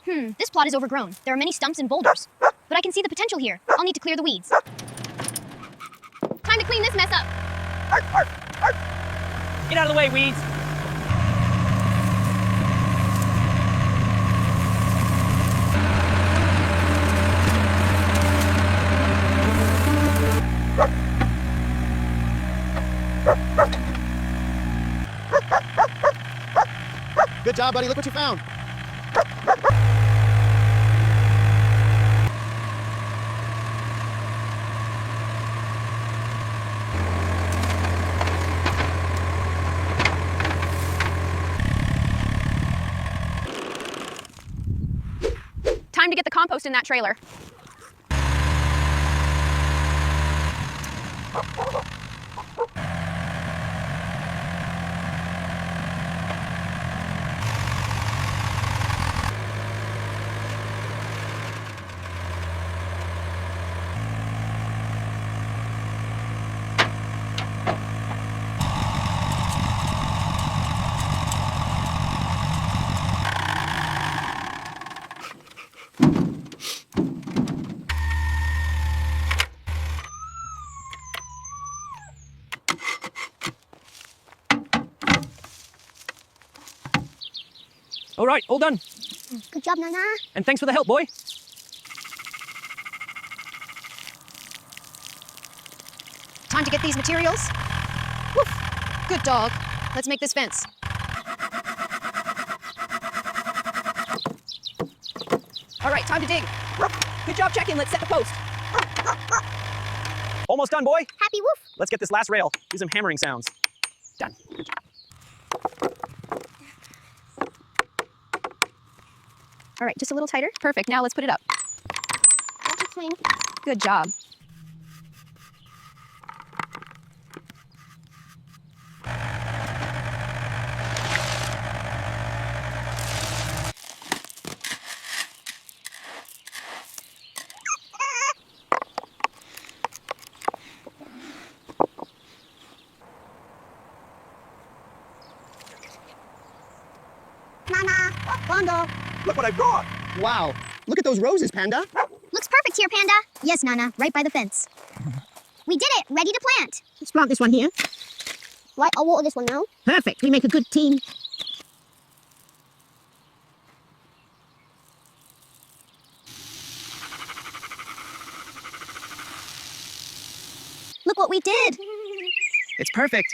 This plot is overgrown. There are many stumps and boulders. But I can see the potential here. I'll need to clear the weeds. Time to clean this mess up. Get out of the way, weeds. Good job, buddy. Look what you found. Time to get the compost in that trailer. All right, all done. Good job, NaNa. And thanks for the help, boy. Time to get these materials. Woof. Good dog. Let's make this fence. All right, time to dig. Good job checking. Let's set the post. Almost done, boy. Happy woof. Let's get this last rail. Do some hammering sounds. Done. All right, just a little tighter. Perfect. Now let's put it up. Swing. Good job. NaNa, Panda, look what I've got. Wow, look at those roses, Panda. Looks perfect here, Panda. Yes, NaNa, right by the fence. We did it! Ready to plant! Let's plant this one here. Right, I'll water this one now. Perfect. We make a good team. Look what we did. It's perfect.